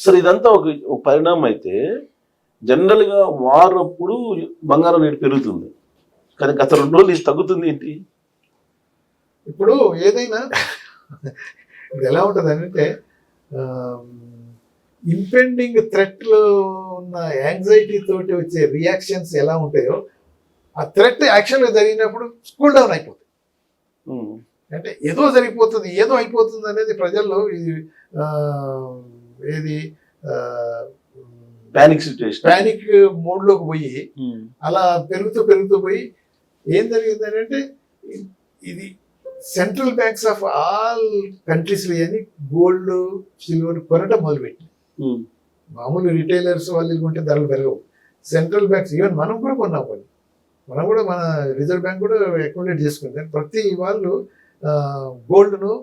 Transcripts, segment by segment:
సరే ఇదంతా ఒక పరిణామం అయితే జనరల్గా వార్ అప్పుడు బంగారం రేటు పెరుగుతుంది, కానీ గత 2 రోజులు ఇది తగ్గుతుంది ఏంటి? ఇప్పుడు ఏదైనా ఇది ఎలా ఉంటుంది అంటే ఇంపెండింగ్ థ్రెట్లో ఉన్న యాంగ్జైటీ తోటి వచ్చే రియాక్షన్స్ ఎలా ఉంటాయో ఆ థ్రెట్ యాక్షన్గా జరిగినప్పుడు కూల్ డౌన్ అయిపోతుంది. అంటే ఏదో జరిగిపోతుంది, ఏదో అయిపోతుంది అనేది ప్రజల్లో ఏది ప్యానిక్ మోడ్లోకి పోయి అలా పెరుగుతూ పోయి ఏం జరిగిందని అంటే ఇది central banks of all countries అని గోల్డ్ సిల్వర్ కొనటం మొదలుపెట్టి, మామూలు రిటైలర్స్ వాళ్ళు కొంటే ధరలు పెరగవు. సెంట్రల్ బ్యాంక్స్ ఈవెన్ మనం కూడా కొన్నాం కొన్ని, మనం కూడా మన రిజర్వ్ బ్యాంక్ కూడా అక్యుములేట్ చేసుకుంది. ప్రతి వాళ్ళు గోల్డ్ను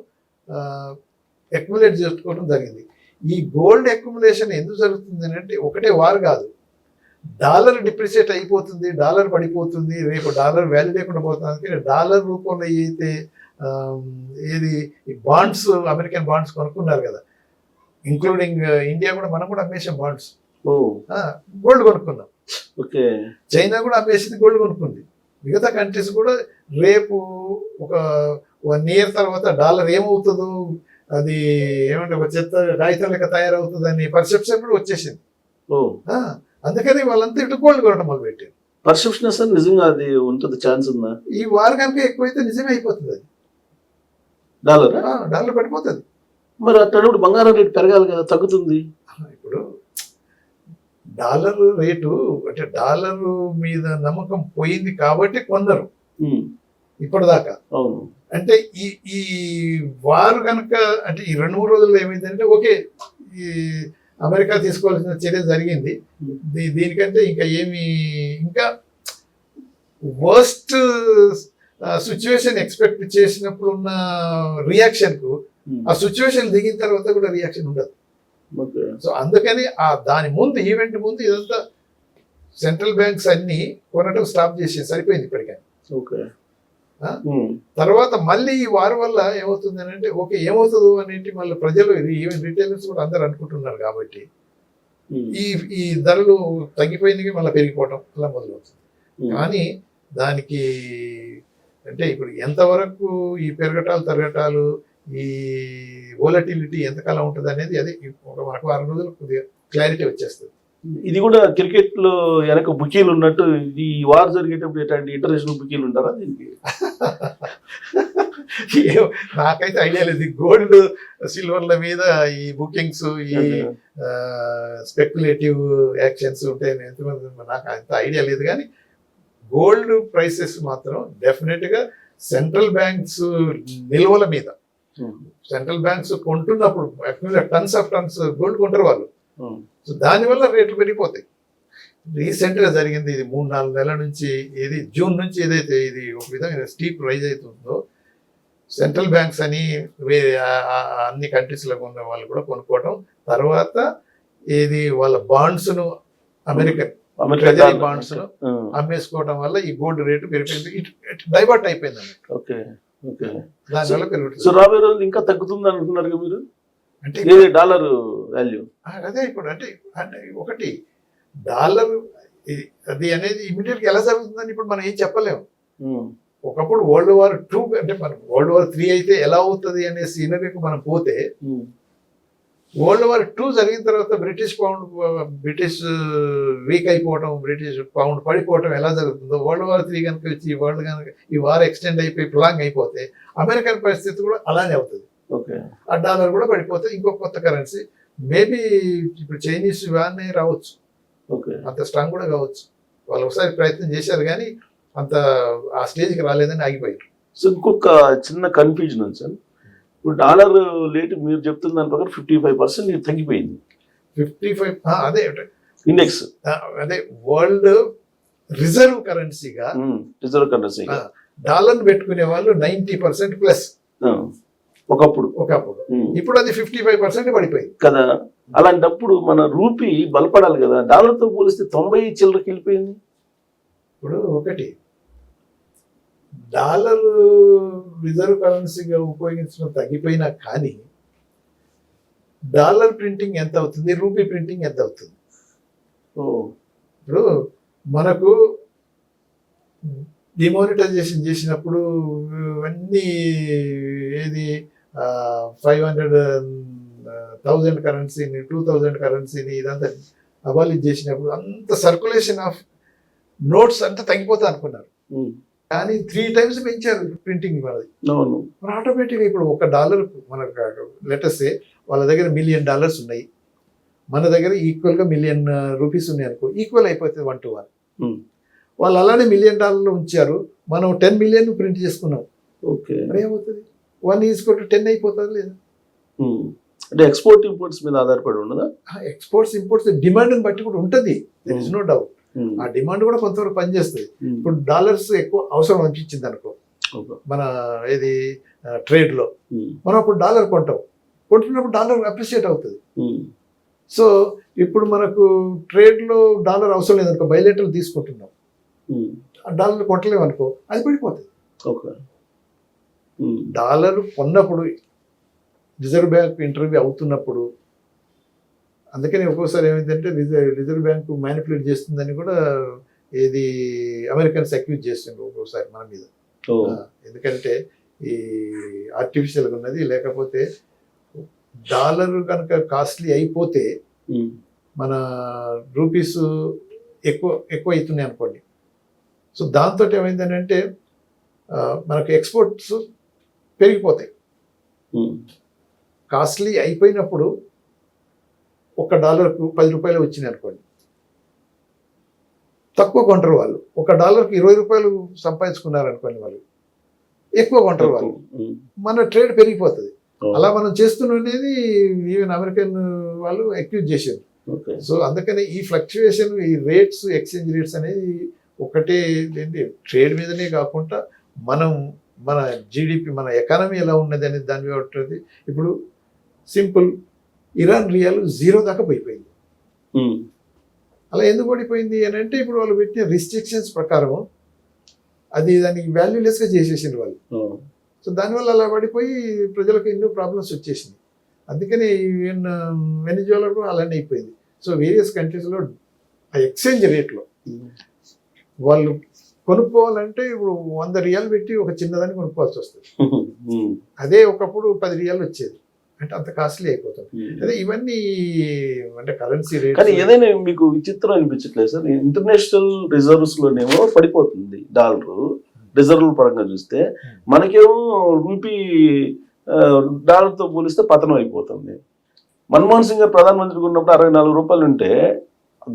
అక్యుములేట్ చేసుకోవడం జరిగింది. ఈ గోల్డ్ అక్యుములేషన్ ఎందుకు జరుగుతుంది అంటే ఒకటే వార్ కాదు, డాలర్ డిప్రిషియేట్ అయిపోతుంది, డాలర్ పడిపోతుంది, రేపు డాలర్ వాల్యూ లేకుండా పోతుంది. డాలర్ రూపంలో అయితే ఏది ఈ బాండ్స్, అమెరికన్ బాండ్స్ కొనుక్కున్నారు కదా, ఇంక్లూడింగ్ ఇండియా కూడా, మనం కూడా అమ్మేసాం బాండ్స్, గోల్డ్ కొనుక్కున్నాం. ఓకే, చైనా కూడా అమ్మేసింది, గోల్డ్ కొనుక్కుంది. మిగతా కంట్రీస్ కూడా రేపు ఒక 1 year తర్వాత డాలర్ ఏమవుతుందో, అది ఏమంటే ఒక చెత్త కాగితం లెక్క తయారవుతుంది అని పర్సెప్షన్ కూడా వచ్చేసింది. అందుకని వాళ్ళంతా ఇటు గోల్డ్ కొనడం మొదలుపెట్టారు. పర్సెప్షన్ సార్ నిజంగా అది ఉంటుంది, ఛాన్స్ ఉందా? ఈ వార్ కనుక ఎక్కువైతే నిజమే అయిపోతుంది, అది డాలర్ పడిపోతుంది. మరి అట్లా బంగారం రేటు పెరగాలి కదా, తగ్గుతుంది. ఇప్పుడు డాలర్ రేటు అంటే డాలర్ మీద నమ్మకం పోయింది కాబట్టి కొందరు ఇప్పటిదాకా. అవును, అంటే ఈ వారు కనుక అంటే ఈ 2-3 రోజుల్లో ఏమైందంటే ఓకే, ఈ అమెరికా తీసుకోవాల్సిన చర్య జరిగింది, దీనికంటే ఇంకా ఏమి, ఇంకా వర్స్ట్ సిచ్యువేషన్ ఎక్స్పెక్ట్ చేసినప్పుడు ఉన్న రియాక్షన్కు ఆ సిచ్యువేషన్ దిగిన తర్వాత కూడా రియాక్షన్ ఉండదు. సో అందుకని దాని ముందు, ఈవెంట్ ముందు ఇదంతా సెంట్రల్ బ్యాంక్స్ అన్ని కొనటం స్టాప్ చేసి సరిపోయింది ఇప్పటికైనా. ఓకే, తర్వాత మళ్ళీ ఈ వారి వల్ల ఏమవుతుంది అని అంటే ఓకే ఏమవుతుందో అనేటి మళ్ళీ ప్రజలు, ఈవెన్ రిటైలర్స్ కూడా అందరు అనుకుంటున్నారు కాబట్టి ఈ ధరలు తగ్గిపోయింది, మళ్ళీ పెరిగిపోవటం అలా మొదలవుతుంది. కానీ దానికి అంటే ఇప్పుడు ఎంతవరకు ఈ పెరగటాలు తరగటాలు, ఈ వోలటిలిటీ ఎంతకాలం ఉంటుంది అనేది అది ఒక 6 రోజులు కొద్దిగా క్లారిటీ వచ్చేస్తుంది. ఇది కూడా క్రికెట్ లో వెనక బుకీలు ఉన్నట్టు ఈ వార్ జరిగేటప్పుడు ఎట్లాంటి ఇంటర్నేషనల్ బుకీలు ఉంటారా దీనికి? నాకైతే ఐడియా లేదు. గోల్డ్ సిల్వర్ల మీద ఈ బుకింగ్స్, ఈ స్పెక్యులేటివ్ యాక్షన్స్ ఉంటాయి, నాకు అంత ఐడియా లేదు. కానీ గోల్డ్ ప్రైసెస్ మాత్రం డెఫినెట్గా సెంట్రల్ బ్యాంక్స్ నిల్వల మీద, సెంట్రల్ బ్యాంక్స్ కొంటున్నప్పుడు టన్స్ ఆఫ్ టన్స్ గోల్డ్ కొంటారు వాళ్ళు, సో దానివల్ల రేట్లు పెరిగిపోతాయి. రీసెంట్గా జరిగింది ఇది 3-4 నెలల నుంచి, ఇది జూన్ నుంచి ఏదైతే ఇది ఒక విధమైన స్టీప్ రైజ్ అవుతుందో, సెంట్రల్ బ్యాంక్స్ అని అన్ని కంట్రీస్లో ఉన్న వాళ్ళు కూడా కొనుక్కోవడం, తర్వాత ఏది వాళ్ళ బాండ్స్ను అమెరికన్ ట్రెజరీ బాండ్స్ను అమ్మేసుకోవడం వల్ల ఈ గోల్డ్ రేటు పెరిగిపోయింది, డైవర్ట్ అయిపోయింది అన్నట్టు. ఓకే, ఓకే, దానివల్ల పెరుగుతుంది. సో రాబోయే రోజులు ఇంకా తగ్గుతుంది అనుకుంటున్నారు మీరు అంటే డాలర్ వాల్యూ? అదే ఇప్పుడు అంటే ఒకటి డాలర్ అది అనేది ఇమీడియట్గా ఎలా జరుగుతుందని ఇప్పుడు మనం ఏం చెప్పలేము. ఒకప్పుడు World War II అంటే మనం World War III అయితే ఎలా అవుతుంది అనే సీనరీకి మనం పోతే, World War II జరిగిన తర్వాత బ్రిటిష్ వీక్ అయిపోవడం, బ్రిటిష్ పౌండ్ పడిపోవడం ఎలా జరుగుతుందో, World War III కనుక వచ్చి ఈ వార్ ఎక్స్టెండ్ అయిపోయి ప్లాంగ్ అయిపోతే అమెరికన్ పరిస్థితి కూడా అలానే అవుతుంది. ఆ డాలర్ కూడా పడిపోతే ఇంకో కొత్త కరెన్సీ మేబీ ఇప్పుడు చైనీస్ యువాన్ రావచ్చు, అంత స్ట్రాంగ్ కూడా కావచ్చు. వాళ్ళు ఒకసారి ప్రయత్నం చేశారు కానీ అంత ఆ స్టేజ్కి రాలేదని ఆగిపోయారు. సో ఇంకొక చిన్న కన్ఫ్యూజన్ ఉంది సార్, ఇప్పుడు డాలర్ రేటు మీరు చెప్తున్న దాని ప్రకారం 55% తగ్గిపోయింది. 55 అదే ఇండెక్స్, అదే వరల్డ్ రిజర్వ్ కరెన్సీగా డాలర్ పెట్టుకునే వాళ్ళు 90% ప్లస్ ఒకప్పుడు. ఇప్పుడు అది 55% పడిపోయింది కదా. అలాంటప్పుడు మన రూపీ బలపడాలి కదా, డాలర్తో పోలిస్తే 90 చిల్లరకి వెళ్ళిపోయింది. ఇప్పుడు ఒకటి డాలర్ రిజర్వ్ కరెన్సీగా ఉపయోగించడం తగ్గిపోయినా కానీ డాలర్ ప్రింటింగ్ ఎంత అవుతుంది, రూపీ ప్రింటింగ్ ఎంత అవుతుంది. ఓ ఇప్పుడు మనకు డిమానిటైజేషన్ చేసినప్పుడు అన్నీ ఏది 500,000 కరెన్సీని 2,000 కరెన్సీని ఇదంతా అబాలిష్ చేసినప్పుడు అంత సర్క్యులేషన్ ఆఫ్ నోట్స్ అంతా తగ్గిపోతా అనుకున్నారు. కానీ 3 times పెంచారు ప్రింటింగ్ మనది. అవును. మరి ఆటోమేటిక్గా ఇప్పుడు $1 మనకు లెటర్సే వాళ్ళ దగ్గర $1 million ఉన్నాయి, మన దగ్గర ఈక్వల్గా $1 million ఉన్నాయి అనుకో, ఈక్వల్ అయిపోతుంది 1 to 1. వాళ్ళు అలానే $1 million ఉంచారు, మనం 10 million ప్రింట్ చేసుకున్నాం. ఓకే. మరి ఏమవుతుంది, 1:10 అయిపోతుంది లేదా? అంటే ఎక్స్పోర్ట్ ఇంపోర్ట్స్ మీద ఆధారపడి ఉండదా? ఎక్స్పోర్ట్స్ ఇంపోర్ట్స్ డిమాండ్ని బట్టి కూడా ఉంటుంది, దెర్ ఇస్ నో డౌట్. ఆ డిమాండ్ కూడా కొంతవరకు పనిచేస్తుంది. ఇప్పుడు డాలర్స్ ఎక్కువ అవసరం అనిపించింది అనుకో మన ఏది ట్రేడ్లో, మనం అప్పుడు డాలర్ కొంటున్నప్పుడు డాలర్ అప్రిషియేట్ అవుతుంది. సో ఇప్పుడు మనకు ట్రేడ్లో డాలర్ అవసరం లేదనుకో, బయలేటర్లు తీసుకుంటున్నాం, డాలర్ కొట్టలేము అనుకో, అది పడిపోతుంది. డాలర్ కొన్నప్పుడు రిజర్వ్ బ్యాంక్ ఇంటర్వ్యూ అవుతున్నప్పుడు, అందుకని ఒక్కోసారి ఏమైందంటే రిజర్వ్ బ్యాంక్ మ్యానిపులేట్ చేస్తుందని కూడా ఏది అమెరికన్స్ అక్యూజ్ చేస్తుండ్రు ఒక్కోసారి మన మీద. ఎందుకంటే ఈ ఆర్టిఫిషియల్గా ఉన్నది, లేకపోతే డాలర్ కనుక కాస్ట్లీ అయిపోతే మన రూపీస్ ఎక్కువ అవుతున్నాయి అనుకోండి. సో దాంతో ఏమైందనంటే మనకు ఎక్స్పోర్ట్స్ పెరిగిపోతాయి. కాస్ట్లీ అయిపోయినప్పుడు $1కు $10 వచ్చినాయి అనుకోండి, తక్కువ కొంటారు వాళ్ళు. $1కి $20 సంపాదించుకున్నారు అనుకోండి, వాళ్ళు ఎక్కువ కొంటారు వాళ్ళు, మన ట్రేడ్ పెరిగిపోతుంది. అలా మనం చేస్తున్నది ఈవెన్ అమెరికన్ వాళ్ళు అక్యూజ్ చేశారు. సో అందుకని ఈ ఫ్లక్చుయేషన్, ఈ రేట్స్, ఎక్స్చేంజ్ రేట్స్ అనేది ఒకటే ఏంటి ట్రేడ్ మీదనే కాకుండా మన జీడిపి, మన ఎకానమీ ఎలా ఉన్నది అనేది దాని మీద ఉంటుంది. ఇప్పుడు సింపుల్, ఇరాన్ రియాల్ 0 దాకా పోయిపోయింది. అలా ఎందుకు పడిపోయింది అని అంటే ఇప్పుడు వాళ్ళు పెట్టిన రిస్ట్రిక్షన్స్ ప్రకారం అది దానికి వాల్యూలెస్గా చేసేసింది వాళ్ళు. సో దానివల్ల అలా పడిపోయి ప్రజలకు ఎన్నో ప్రాబ్లమ్స్ వచ్చేసింది. అందుకని ఈవెన్ వెనిజువేలాలో అలానే అయిపోయింది. సో వేరియస్ కంట్రీస్లో ఆ ఎక్స్చేంజ్ రేట్లో వాళ్ళు కొనుక్కోవాలంటే ఇప్పుడు $100 పెట్టి ఒక చిన్నదాన్ని కొనుక్కోవాల్సి వస్తుంది. అదే ఒకప్పుడు $10 వచ్చేది, అంటే అంత కాస్ట్లీ అయిపోతుంది. అదే ఇవన్నీ అంటే కరెన్సీ రేట్. కానీ ఏదైనా మీకు విచిత్రం అనిపించట్లేదు సార్, ఇంటర్నేషనల్ రిజర్వ్స్ లోనేమో పడిపోతుంది డాలర్ రిజర్వ్ పరంగా చూస్తే, మనకేమో రూపీ డాలర్తో పోలిస్తే పతనం అయిపోతుంది. మన్మోహన్ సింగ్ గారు ప్రధానమంత్రిగా ఉన్నప్పుడు $64 ఉంటే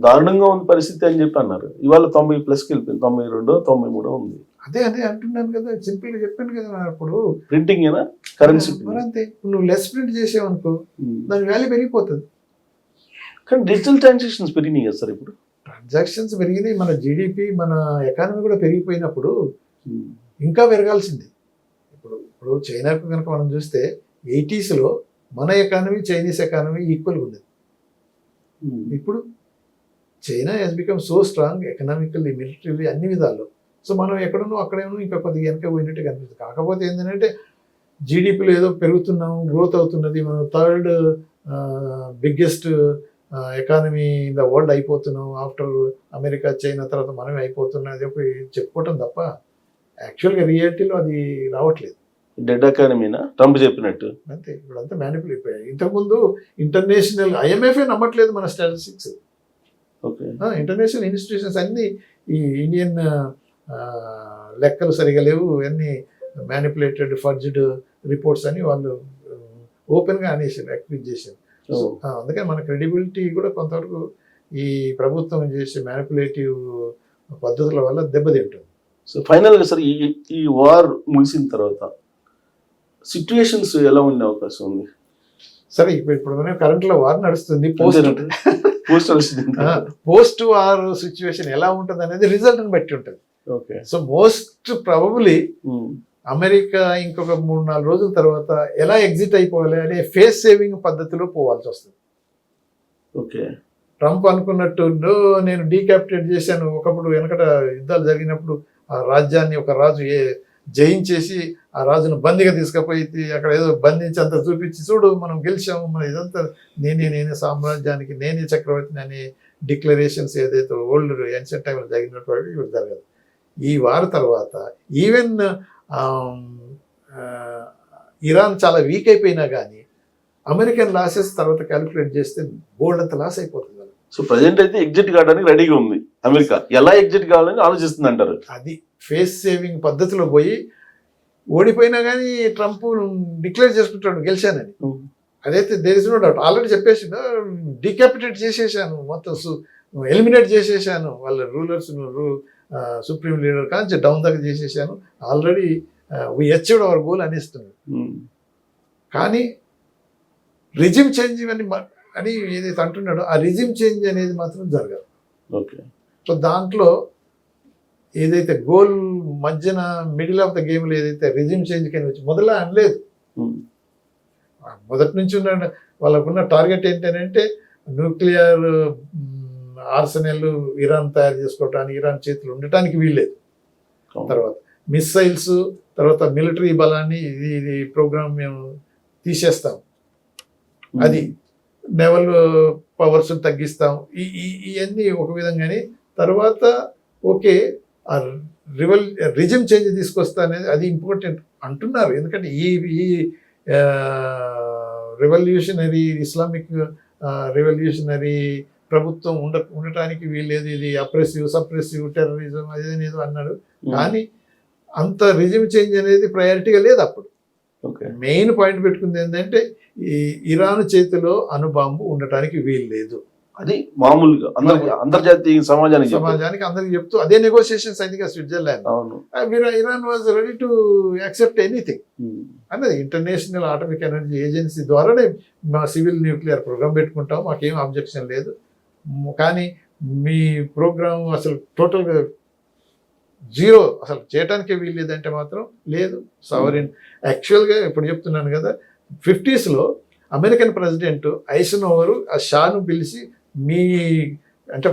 దారుణంగా ఉంది పరిస్థితి అని చెప్పి అన్నారు. ఇవాళ 90+ వెళ్ళిపోయింది, 92, 93 ఉంది. అదే అంటున్నాను కదా, సింపుల్గా చెప్పాను కదా. అప్పుడు ప్రింటింగ్ ఏనా కరెన్సీ అంతే, నువ్వు లెస్ ప్రింట్ చేసావనుకో దాని వాల్యూ పెరిగిపోతుంది. కానీ డిజిటల్ ట్రాన్సాక్షన్స్ పెరిగినాయి కదా సార్, ఇప్పుడు ట్రాన్సాక్షన్స్ పెరిగినాయి, మన జీడిపి, మన ఎకానమీ కూడా పెరిగిపోయినప్పుడు ఇంకా పెరగాల్సింది. ఇప్పుడు చైనాకు కనుక మనం చూస్తే 80sలో మన ఎకానమీ చైనీస్ ఎకానమీ ఈక్వల్గా ఉండేది. ఇప్పుడు China has become so strong economically, militarily, అన్ని విధాల్లో. సో మనం ఎక్కడున్నో అక్కడేమో ఇంకా కొద్దిగా వెనక పోయినట్టు కనిపిస్తుంది. కాకపోతే ఏంటంటే జీడిపిలో ఏదో పెరుగుతున్నాము, గ్రోత్ అవుతున్నది, మనం 3rd biggest economy in the world అయిపోతున్నాం ఆఫ్టర్ అమెరికా, చైనా తర్వాత మనమే అయిపోతున్నాం, అది ఒక చెప్పుకోవటం తప్ప యాక్చువల్గా రియాలిటీలో అది రావట్లేదు. డెడ్ ఎకానమీనా ట్రంప్ చెప్పినట్టు అంతే. ఇప్పుడు అంతా మ్యానిపులేట్ అయిపోయాయి. ఇంతకుముందు ఇంటర్నేషనల్ IMF నమ్మట్లేదు మన స్టాటిస్టిక్స్. ఇంటర్నేషనల్ ఇన్స్టిట్యూషన్స్ అన్నీ ఈ ఇండియన్ లెక్కలు సరిగా లేవు, అన్నీ మ్యానిపులేటెడ్, ఫర్జ్డ్ రిపోర్ట్స్ అని వాళ్ళు ఓపెన్గా అనేసారు, అక్యూజ్ చేశారు. అందుకని మన క్రెడిబిలిటీ కూడా కొంతవరకు ఈ ప్రభుత్వం చేసే మ్యానిపులేటివ్ పద్ధతుల వల్ల దెబ్బతింటుంది. సో ఫైనల్గా సార్, ఈ వార్ ముగిసిన తర్వాత సిచ్యువేషన్స్ ఎలా ఉండే అవకాశం ఉంది? సరే, ఇప్పుడు మనం కరెంట్లో వార్ నడుస్తుంది, పోస్ట్ వార్ సిచ్యువేషన్ ఎలా ఉంటుంది అనేది రిజల్ట్ని బట్టి ఉంటుంది. సో మోస్ట్ ప్రాబబ్లీ అమెరికా ఇంకొక 3-4 రోజుల తర్వాత ఎలా ఎగ్జిట్ అయిపోవాలి అనే ఫేస్ సేవింగ్ పద్ధతిలో పోవాల్సి వస్తుంది. ట్రంప్ అనుకున్నట్టు నేను డీక్యాపిటేట్ చేశాను, ఒకప్పుడు వెనకట యుద్ధాలు జరిగినప్పుడు ఆ రాజ్యాన్ని ఒక రాజు జయించేసి ఆ రాజును బందీగా తీసుకుపోయి అక్కడ ఏదో బంధించి అంత చూపించి చూడు మనం గెలిచాము, మన ఇదంతా నేనే సామ్రాజ్యానికి నేనే చక్రవర్తిని అనే డిక్లరేషన్స్ ఏదైతే ఓల్డ్ ఏన్షియంట్ టైంలో జరిగినటువంటి ఇప్పుడు జరగదు. ఈ వార్ తర్వాత ఈవెన్ ఇరాన్ చాలా వీక్ అయిపోయినా కానీ అమెరికన్ లాసెస్ తర్వాత క్యాలిక్యులేట్ చేస్తే బోల్డ్ అంత లాస్ అయిపోతుంది. సో ప్రజెంట్ అయితే ఎగ్జిట్ కావడానికి రెడీగా ఉంది అమెరికా. ఎలా ఎగ్జిట్ కావాలని ఆలోచిస్తుంది అంటారు. అది ఫేస్ సేవింగ్ పద్ధతిలో పోయి ఓడిపోయినా కానీ ట్రంప్ డిక్లేర్ చేసుకుంటాడు గెలిచానని. అదైతే there is no doubt. Already చెప్పేసి డికాపిటేట్ చేసేసాను, మొత్తం ఎలిమినేట్ చేసేసాను వాళ్ళ రూలర్స్, సుప్రీం లీడర్ కాంచి డౌన్ దాకా చేసేసాను, already we achieved our goal అనిస్తుంది. కానీ రిజిమ్ చేంజ్ అని ఏదైతే అంటున్నాడో ఆ రిజిమ్ చేంజ్ అనేది మాత్రం జరగదు. ఓకే. సో దాంట్లో ఏదైతే గోల్ మధ్యన మిడిల్ ఆఫ్ ద గేమ్లో ఏదైతే రిజిమ్ చేంజ్ కానీ వచ్చి మొదల అనలేదు. మొదటి నుంచి ఉన్న వాళ్ళకున్న టార్గెట్ ఏంటంటే న్యూక్లియర్ ఆర్సెనల్ ఇరాన్ తయారు చేసుకోవటానికి, ఇరాన్ చేతులు ఉండటానికి వీల్లేదు. తర్వాత మిస్సైల్స్, తర్వాత మిలిటరీ బలాన్ని ఇది ప్రోగ్రామ్ మేము తీసేస్తాం, అది నెవల్ పవర్స్ తగ్గిస్తాం, ఇవన్నీ ఒక విధంగానే. తర్వాత ఓకే ఆ రిజిమ్ చేంజ్ తీసుకొస్తా అనేది అది ఇంపార్టెంట్ అంటున్నారు. ఎందుకంటే ఈ రెవల్యూషనరీ ఇస్లామిక్ రెవల్యూషనరీ ప్రభుత్వం ఉండటానికి వీల్లేదు, ఇది అప్రెసివ్ సప్రెసివ్ టెర్రరిజం అదేనేదో అన్నాడు. కానీ అంత రిజిమ్ చేంజ్ అనేది ప్రయారిటీగా లేదు అప్పుడు. మెయిన్ పాయింట్ పెట్టుకుంది ఏంటంటే ఈ ఇరాన్ చేతిలో అణుబాంబు ఉండటానికి వీలు లేదు. అది మామూలుగా అంతర్జాతీయ సమాజానికి అందరికి చెప్తూ అదే నెగోషియేషన్స్ అయింది కదా Switzerland. Iran was ready to accept anything అన్నది. ఇంటర్నేషనల్ ఆటమిక్ ఎనర్జీ ఏజెన్సీ ద్వారానే మా సివిల్ న్యూక్లియర్ ప్రోగ్రామ్ పెట్టుకుంటాం, మాకేం అబ్జెక్షన్ లేదు. కానీ మీ ప్రోగ్రామ్ అసలు టోటల్గా జీరో, అసలు చేయటానికే వీలు లేదంటే మాత్రం లేదు. సావరిన్ యాక్చువల్గా ఇప్పుడు చెప్తున్నాను కదా, 50s అమెరికన్ ప్రెసిడెంట్ ఐసెన్హోవర్ ఆ షాను పిలిచి మీ అంటే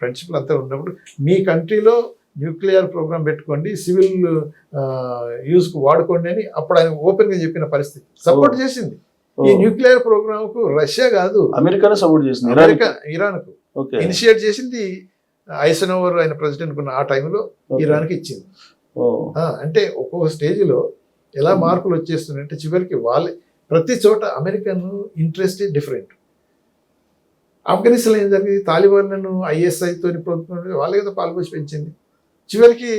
ఫ్రెండ్షిప్లు అంతా ఉన్నప్పుడు మీ కంట్రీలో న్యూక్లియర్ ప్రోగ్రామ్ పెట్టుకోండి, సివిల్ యూజ్కు వాడుకోండి అని అప్పుడు ఆయన ఓపెన్గా చెప్పిన పరిస్థితి. సపోర్ట్ చేసింది ఈ న్యూక్లియర్ ప్రోగ్రామ్కు రష్యా కాదు, అమెరికానే సపోర్ట్ చేసింది. ఇరాన్కు ఇనిషియేట్ చేసింది ఐసెన్హోవర్ ఆయన ప్రెసిడెంట్ ఉన్న ఆ టైంలో ఇరాన్కి ఇచ్చింది. అంటే ఒక్కొక్క స్టేజ్లో ఎలా మార్పులు వచ్చేస్తున్నాయంటే చివరికి వాళ్ళే ప్రతి చోట అమెరికన్ ఇంట్రెస్ట్ డిఫరెంట్. ఆఫ్ఘనిస్తాన్ ఏం జరిగింది, తాలిబాన్లను ఐఎస్ఐతో వాళ్ళే కదా పాల్గొసి పెంచింది. చివరికి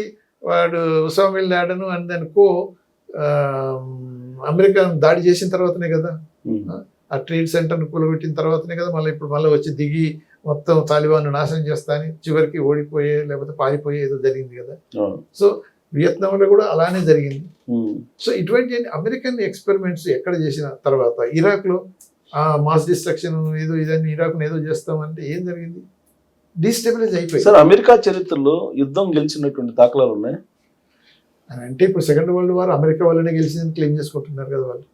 వాడు ఉసామా బిన్ లాడెన్ అండ్ దానికో అమెరికా దాడి చేసిన తర్వాతనే కదా, ఆ ట్రేడ్ సెంటర్ను కూలబెట్టిన తర్వాతనే కదా మళ్ళీ ఇప్పుడు మళ్ళీ వచ్చి దిగి మొత్తం తాలిబాన్ను నాశనం చేస్తా అని చివరికి ఓడిపోయే లేకపోతే పారిపోయే ఏదో జరిగింది కదా. సో వియత్నాంలో కూడా అలానే జరిగింది. సో ఇటువంటి అమెరికన్ ఎక్స్పెరిమెంట్స్ ఎక్కడ చేసిన తర్వాత ఇరాక్లో మాస్ డిస్ట్రక్షన్ ఏదో ఇదని ఇరాక్ను ఏదో చేస్తామంటే ఏం జరిగింది, డిస్టెబిలైజ్ అయిపోయింది. సార్ అమెరికా చరిత్రలో యుద్ధం గెలిచినటువంటి దాఖలాలు ఉన్నాయి అని అంటే ఇప్పుడు సెకండ్ వరల్డ్ వార్ అమెరికా వాళ్ళనే గెలిచిందని క్లెయిమ్ చేసుకుంటున్నారు కదా వాళ్ళు.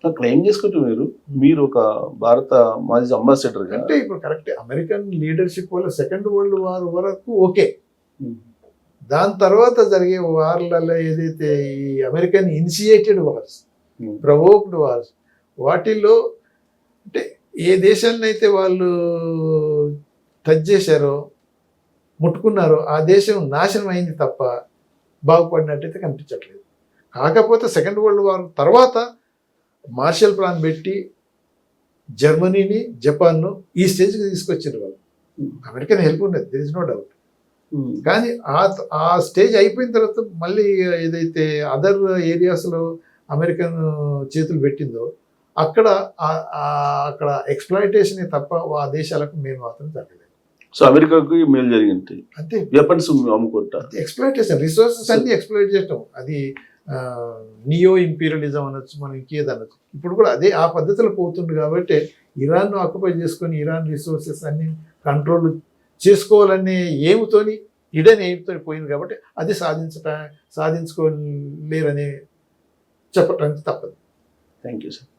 క్లెయిమ్ చేసుకుంటున్నారు. మీరు ఒక భారత మాజీ అంబాసిడర్ అంటే ఇప్పుడు కరెక్ట్ అమెరికన్ లీడర్షిప్ వల్ల సెకండ్ వరల్డ్ వార్ వరకు ఓకే, దాని తర్వాత జరిగే వార్లలో ఏదైతే ఈ American initiated wars, provoked wars, వాటిల్లో అంటే ఏ దేశాన్ని అయితే వాళ్ళు టచ్ చేశారో ముట్టుకున్నారో ఆ దేశం నాశనం అయింది తప్ప బాగుపడినట్టయితే కనిపించట్లేదు. కాకపోతే సెకండ్ వరల్డ్ వార్ తర్వాత మార్షల్ ప్లాన్ పెట్టి జర్మనీని జపాన్ను ఈ స్టేజ్కి తీసుకొచ్చారు వాళ్ళు. అమెరికన్ హెల్ప్ ఉన్నది, దెర్ ఇస్ నో డౌట్. కానీ ఆ స్టేజ్ అయిపోయిన తర్వాత మళ్ళీ ఏదైతే అదర్ ఏరియాస్లో అమెరికన్ చేతులు పెట్టిందో అక్కడ ఎక్స్ప్లాయిటేషన్ తప్ప ఆ దేశాలకు మేము మాత్రం జరగలేదు. సో అమెరికాకు మేలు జరిగింది అంతే, వెపన్స్ అమ్ముకుంటా ఎక్స్ప్లాయిటేషన్, రిసోర్సెస్ అన్ని ఎక్స్ప్లాయిట్ చేయటం, అది నియో ఇంపీరియలిజం అనొచ్చు, మనం ఇంకేది అనొచ్చు. ఇప్పుడు కూడా అదే ఆ పద్ధతిలో పోతుంది కాబట్టి ఇరాన్ను ఆక్యుపై చేసుకొని ఇరాన్ రిసోర్సెస్ అన్ని కంట్రోల్ చేసుకోవాలనే ఏమితోని ఇడని ఏమితో పోయింది కాబట్టి అది సాధించుకోలేరని చెప్పడానికి తప్పదు. Thank you sir.